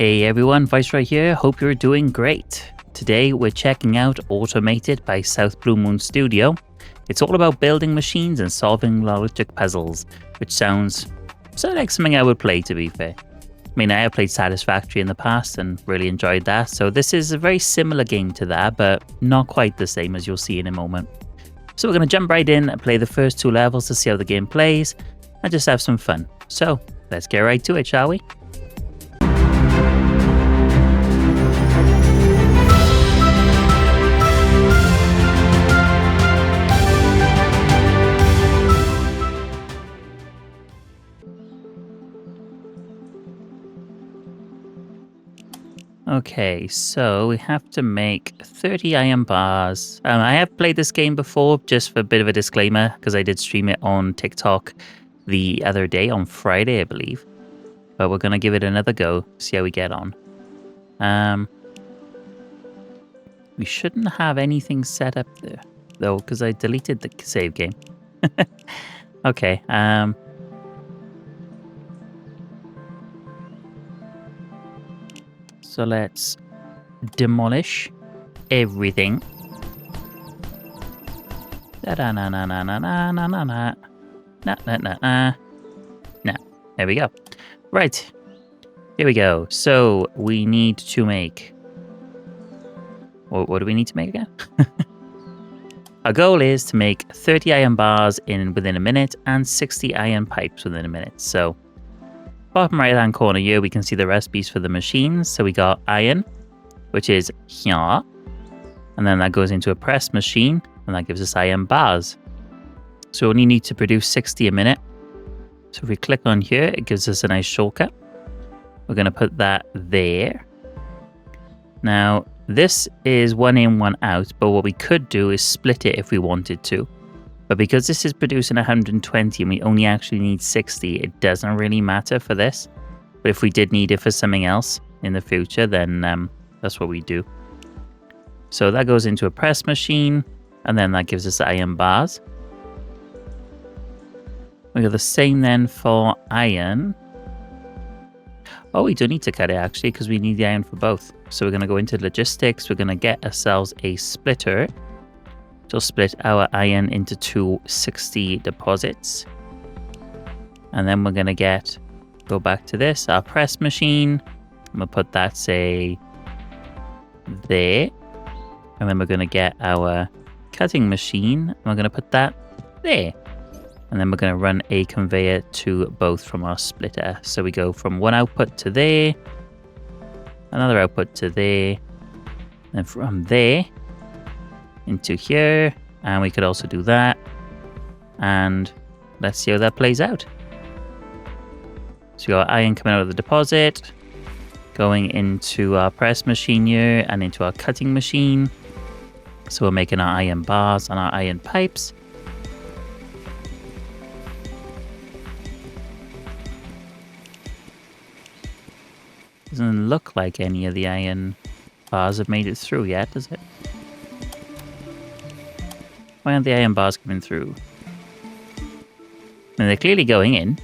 Hey everyone, Vyseroy here. Hope you're doing great. Today we're checking out Automated by South Blue Moon Studio. It's all about building machines and solving logic puzzles, which sounds like something I would play, to be fair. I mean, I have played Satisfactory in the past and really enjoyed that, so this is a very similar game to that, but not quite the same, as you'll see in a moment. So we're going to jump right in and play the first two levels to see how the game plays and just have some fun. So let's get right to it, shall we? Okay, so we have to make 30 iron bars. I have played this game before, just for a bit of a disclaimer, because I did stream it on TikTok the other day, on Friday, I believe. But we're going to give it another go, see how we get on. We shouldn't have anything set up there, though, because I deleted the save game. Okay, so let's demolish everything. Na. There we go. Right. Here we go. So we need to make... What do we need to make again? Our goal is to make 30 iron bars within a minute and 60 iron pipes within a minute. So bottom right hand corner here, we can see the recipes for the machines. So we got iron, which is here, and then that goes into a press machine, and that gives us iron bars. So we only need to produce 60 a minute. So if we click on here, it gives us a nice shortcut. We're going to put that there. Now, this is 1 in, 1 out, but what we could do is split it if we wanted to. But because this is producing 120 and we only actually need 60, it doesn't really matter for this. But if we did need it for something else in the future, then that's what we do. So that goes into a press machine, and then that gives us iron bars. We got the same then for iron. Oh, we do need to cut it actually, because we need the iron for both. So we're going to go into logistics. We're going to get ourselves a splitter. So split our iron into 260 deposits. And then we're going to go back to this, our press machine. I'm going to put that, say, there. And then we're going to get our cutting machine. And we're going to put that there. And then we're going to run a conveyor to both from our splitter. So we go from one output to there, another output to there, and from there into here. And we could also do that. And let's see how that plays out. So we got iron coming out of the deposit, going into our press machine here and into our cutting machine. So we're making our iron bars and our iron pipes. Doesn't look like any of the iron bars have made it through yet, does it? Why aren't the iron bars coming through? I mean, they're clearly going in.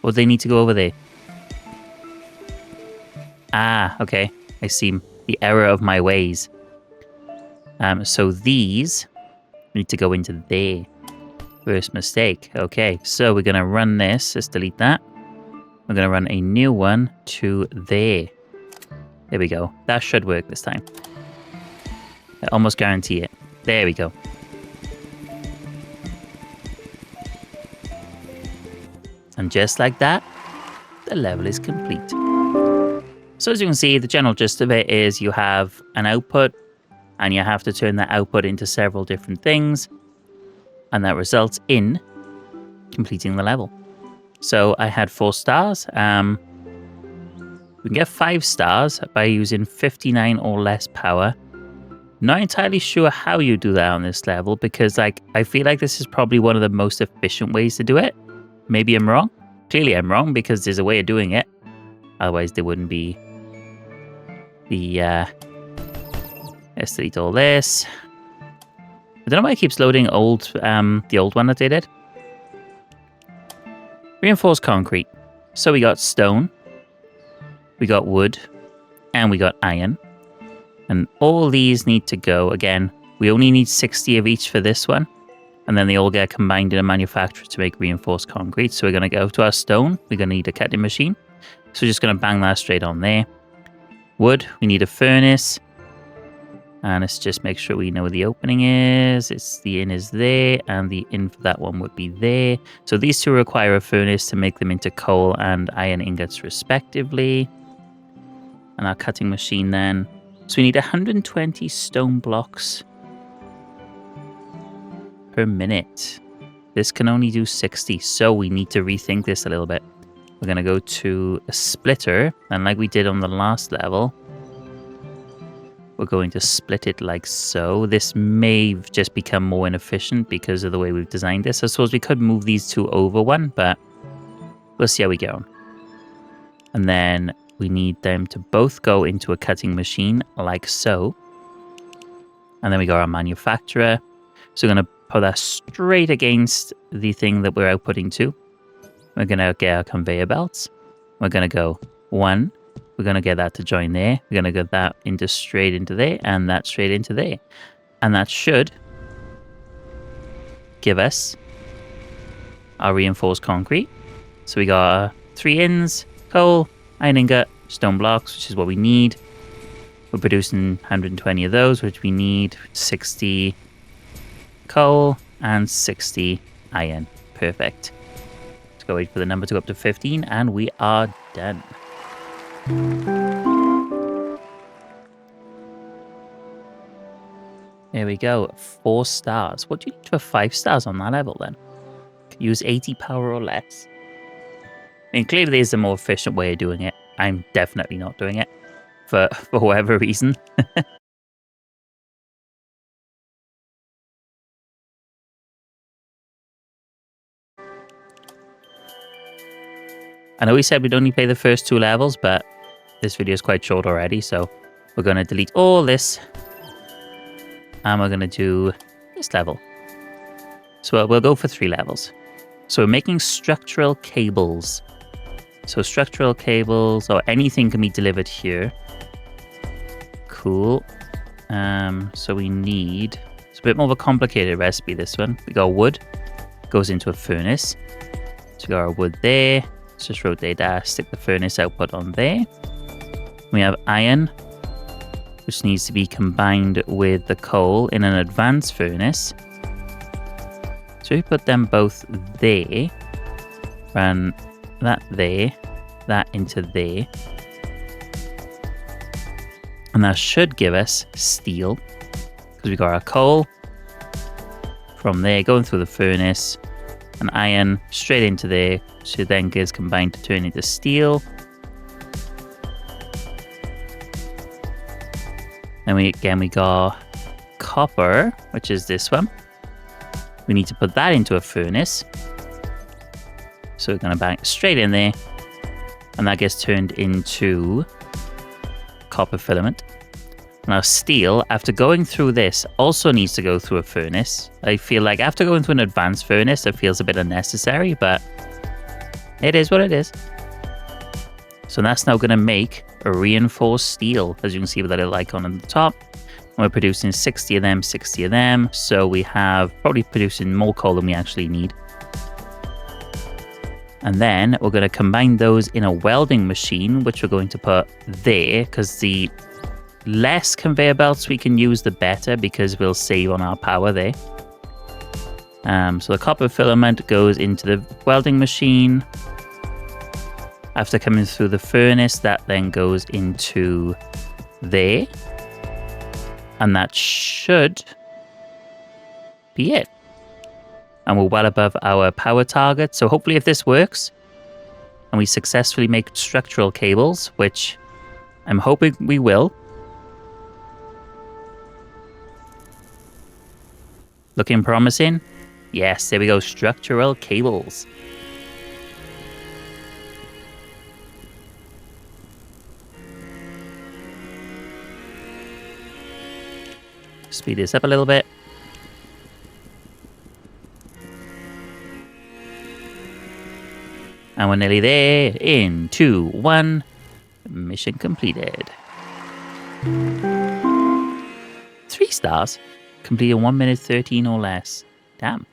Or they need to go over there? Ah, okay. I see the error of my ways. So these need to go into there. First mistake. Okay, so we're going to run this. Let's delete that. We're going to run a new one to there. There we go. That should work this time. I almost guarantee it. There we go. And just like that, the level is complete. So as you can see, the general gist of it is you have an output and you have to turn that output into several different things. And that results in completing the level. So I had 4 stars. We can get 5 stars by using 59 or less power. Not entirely sure how you do that on this level, because I feel like this is probably one of the most efficient ways to do it. Maybe I'm wrong. Clearly I'm wrong, because there's a way of doing it. Otherwise there wouldn't be the... Let's delete all this. I don't know why it keeps loading the old one that I did. Reinforced concrete. So we got stone, we got wood, And we got iron. And all these need to go. Again, we only need 60 of each for this one. And then they all get combined in a manufacturer to make reinforced concrete. So we're going to go to our stone. We're going to need a cutting machine. So we're just going to bang that straight on there. Wood, we need a furnace. And let's just make sure we know where the opening is. It's the in is there, and the in for that one would be there. So these two require a furnace to make them into coal and iron ingots respectively. And our cutting machine then. So we need 120 stone blocks per minute. This can only do 60, so we need to rethink this a little bit. We're going to go to a splitter, and like we did on the last level, we're going to split it like so. This may just become more inefficient because of the way we've designed this. I suppose we could move these two over one, but we'll see how we go. And then we need them to both go into a cutting machine like so. And then we got our manufacturer. So we're going to put that straight against the thing that we're outputting to. We're going to get our conveyor belts. We're going to go 1. We're going to get that to join there. We're going to get that straight into there, and that straight into there. And that should give us our reinforced concrete. So we got 3 ins, coal, iron ingot, stone blocks, which is what we need. We're producing 120 of those, which we need 60 coal and 60 iron. Perfect. Let's go wait for the number to go up to 15, and we are done. There we go. 4 stars. What do you need for 5 stars on that level then? Use 80 power or less. I mean, clearly there's a more efficient way of doing it. I'm definitely not doing it for whatever reason. I know we said we'd only play the first 2 levels, but this video is quite short already, so we're going to delete all this. And we're going to do this level. So we'll go for 3 levels. So we're making structural cables. So structural cables or anything can be delivered here. Cool. So we need... It's a bit more of a complicated recipe, this one. We got wood. Goes into a furnace. So we got our wood there. Let's just rotate that. Stick the furnace output on there. We have iron, which needs to be combined with the coal in an advanced furnace. So we put them both there. Run that there. That into there. And that should give us steel. Because we got our coal from there going through the furnace. And iron straight into there. So then gets combined to turn into steel. Then we got copper, which is this one. We need to put that into a furnace. So we're going to bang it straight in there. And that gets turned into copper filament. Now steel, after going through this, also needs to go through a furnace. I feel like after going through an advanced furnace, it feels a bit unnecessary, but it is what it is. So that's now going to make a reinforced steel, as you can see with that little icon on the top. And we're producing 60 of them, 60 of them. So we have probably producing more coal than we actually need. And then we're going to combine those in a welding machine, which we're going to put there, because the less conveyor belts we can use, the better, because we'll save on our power there. So the copper filament goes into the welding machine. After coming through the furnace, that then goes into there. And that should be it. And we're well above our power target. So hopefully if this works, and we successfully make structural cables, which I'm hoping we will. Looking promising? Yes, there we go, structural cables. Speed this up a little bit. And we're nearly there. In 2, 1. Mission completed. 3 stars. Complete in 1 minute 13 or less. Damn.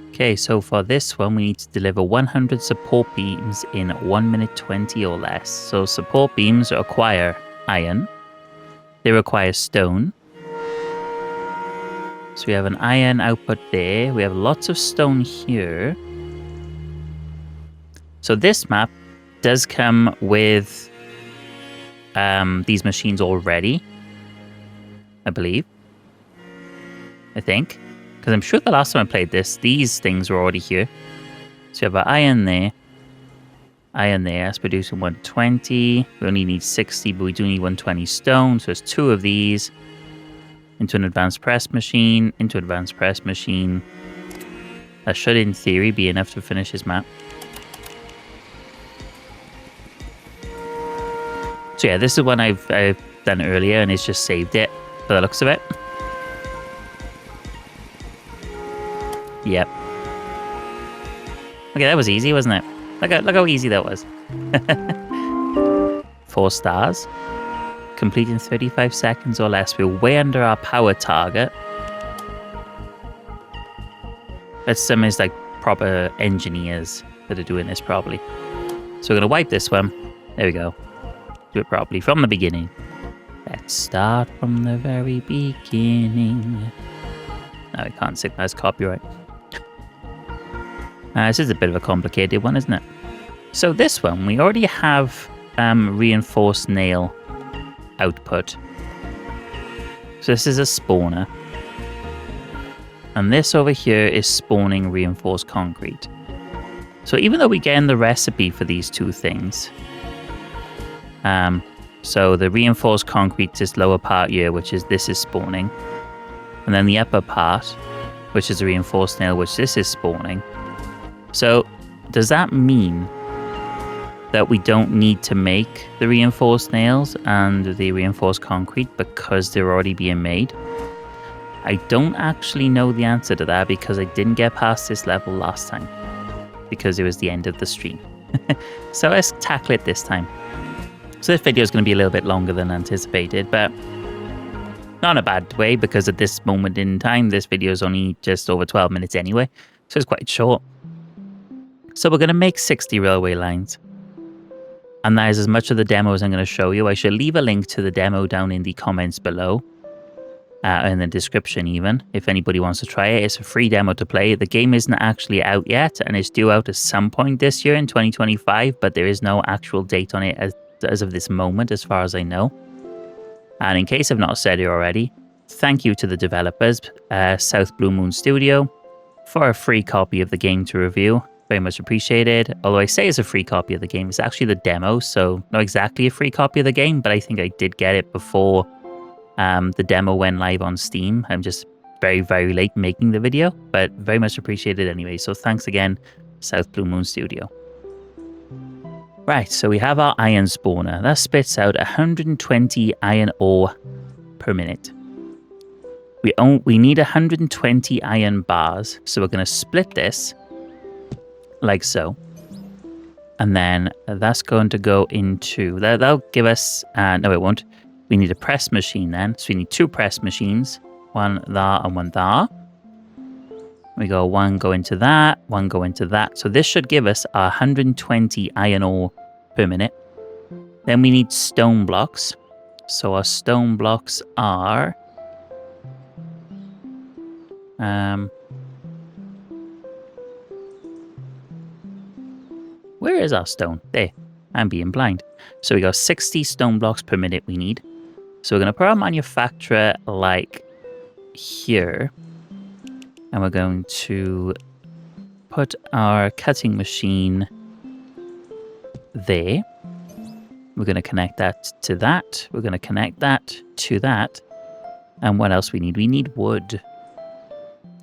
Okay, so for this one, we need to deliver 100 support beams in 1 minute 20 or less. So support beams require iron. They require stone. So we have an iron output there. We have lots of stone here. So this map does come with these machines already, I believe. I think. Because I'm sure the last time I played this, these things were already here. So you have an iron there. Iron there. That's producing 120. We only need 60, but we do need 120 stone. So there's 2 of these. Into an advanced press machine. Into an advanced press machine. That should, in theory, be enough to finish this map. So yeah, this is one I've done earlier, and it's just saved it for the looks of it. Yep. Okay, that was easy, wasn't it? Look how easy that was. 4 stars. Complete in 35 seconds or less. We're way under our power target. That's some is like proper engineers that are doing this properly. So we're going to wipe this one. There we go. Do it properly from the beginning. Let's start from the very beginning. No, we can't sing. That's copyright. This is a bit of a complicated one, isn't it? So this one, we already have reinforced nail output. So this is a spawner. And this over here is spawning reinforced concrete. So even though we get in the recipe for these 2 things, so the reinforced concrete, this lower part here, this is spawning. And then the upper part, which is a reinforced nail, which this is spawning. So does that mean that we don't need to make the reinforced nails and the reinforced concrete because they're already being made? I don't actually know the answer to that because I didn't get past this level last time because it was the end of the stream. So let's tackle it this time. So this video is going to be a little bit longer than anticipated, but not in a bad way because at this moment in time, this video is only just over 12 minutes anyway. So it's quite short. So we're going to make 60 railway lines. And that is as much of the demo as I'm going to show you. I should leave a link to the demo down in the comments below. In the description even, if anybody wants to try it. It's a free demo to play. The game isn't actually out yet, and it's due out at some point this year in 2025, but there is no actual date on it as of this moment, as far as I know. And in case I've not said it already, thank you to the developers, South Blue Moon Studio, for a free copy of the game to review. Very much appreciated. Although I say it's a free copy of the game, it's actually the demo, so not exactly a free copy of the game, but I think I did get it before the demo went live on Steam. I'm just very, very late making the video, but very much appreciated anyway. So thanks again, South Blue Moon Studio. Right, so we have our iron spawner. That spits out 120 iron ore per minute. We need 120 iron bars, so we're going to split this like so. And then that's going to go into... That'll give us... no, it won't. We need a press machine then. So we need 2 press machines. One there and one there. We go 1 go into that, 1 go into that. So this should give us 120 iron ore per minute. Then we need stone blocks. So our stone blocks are... where is our stone? There. I'm being blind. So we got 60 stone blocks per minute we need. So we're going to put our manufacturer like here. And we're going to put our cutting machine there. We're going to connect that to that. We're going to connect that to that. And what else we need? We need wood.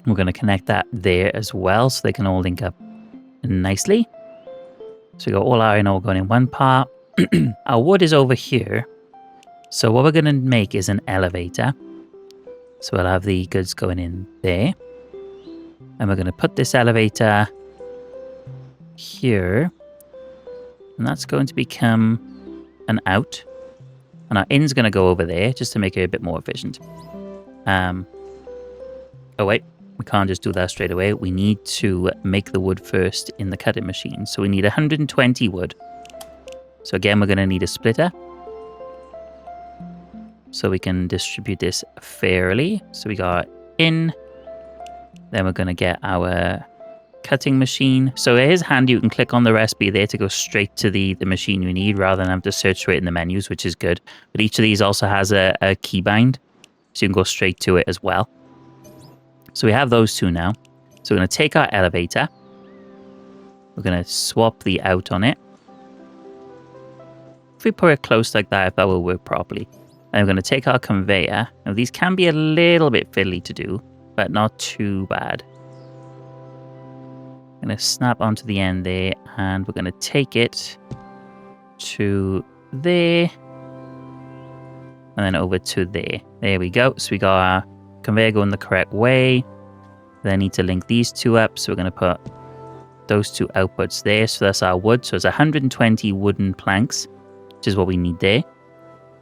We're going to connect that there as well so they can all link up nicely. So we got all our iron ore going in one part. Our wood is over here. So what we're going to make is an elevator. So we'll have the goods going in there. And we're going to put this elevator here. And that's going to become an out. And our in's going to go over there just to make it a bit more efficient. Oh, wait. We can't just do that straight away. We need to make the wood first in the cutting machine. So we need 120 wood. So again, we're going to need a splitter. So we can distribute this fairly. So we got in. Then we're going to get our cutting machine. So it is handy. You can click on the recipe there to go straight to the machine you need rather than have to search for it in the menus, which is good. But each of these also has a key bind. So you can go straight to it as well. So we have those two now. So we're going to take our elevator. We're going to swap the out on it. If we put it close like that, if that will work properly. And we're going to take our conveyor. Now these can be a little bit fiddly to do, but not too bad. I'm going to snap onto the end there, and we're going to take it to there. And then over to there. There we go. So we got our conveyor going the correct way. Then I need to link these two up. So we're going to put those two outputs there. So that's our wood. So it's 120 wooden planks, which is what we need there.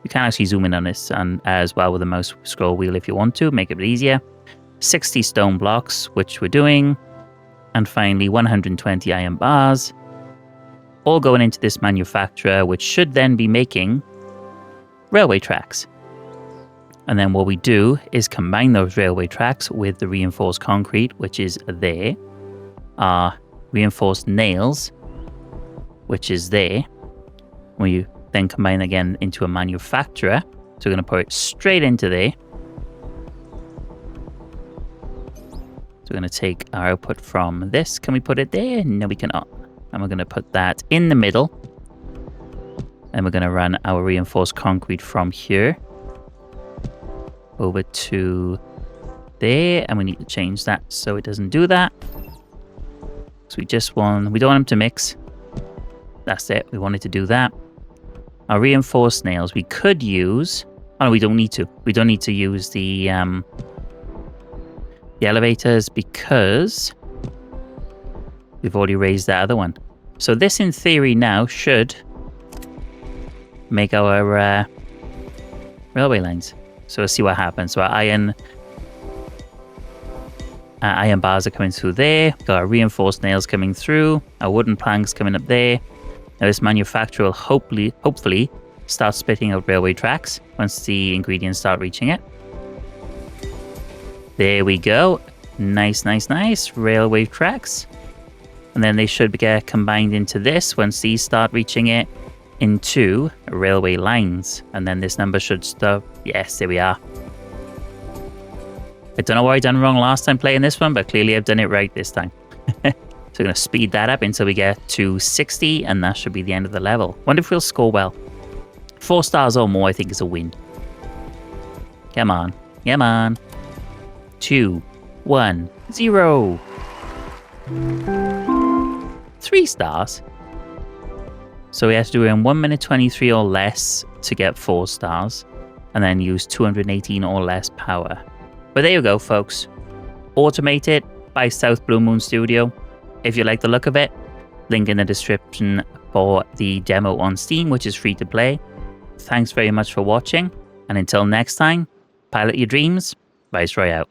You can actually zoom in on this as well with the mouse scroll wheel if you want to, make it a bit easier. 60 stone blocks, which we're doing. And finally, 120 iron bars, all going into this manufacturer, which should then be making railway tracks. And then what we do is combine those railway tracks with the reinforced concrete, which is there. Our reinforced nails, which is there. We then combine again into a manufacturer. So we're going to put it straight into there. So we're going to take our output from this. Can we put it there? No, we cannot. And we're going to put that in the middle. And we're going to run our reinforced concrete from here over to there. And we need to change that so it doesn't do that. So we don't want them to mix. That's it. We wanted to do that. Our reinforced nails, we could use... Oh, no, we don't need to. We don't need to use the elevators because we've already raised that other one. So this, in theory, now should make our railway lines. So let's see what happens. So our iron bars are coming through there. We've got our reinforced nails coming through. Our wooden planks coming up there. Now this manufacturer will hopefully start spitting out railway tracks once the ingredients start reaching it. There we go. Nice, nice, nice. Railway tracks. And then they should get combined into this once these start reaching it into railway lines. And then this number should stop. Yes, there we are. I don't know what I done wrong last time playing this one, but clearly I've done it right this time. So we're going to speed that up until we get to 60, and that should be the end of the level. Wonder if we'll score well. 4 stars or more, I think, is a win. Come on. Come on. 2, 1, 0. 3 stars. So we have to do it in 1 minute 23 or less to get 4 stars. And then use 218 or less power. But there you go, folks. Automated by South Blue Moon Studio. If you like the look of it, link in the description for the demo on Steam, which is free to play. Thanks very much for watching. And until next time, pilot your dreams. Vyseroy out.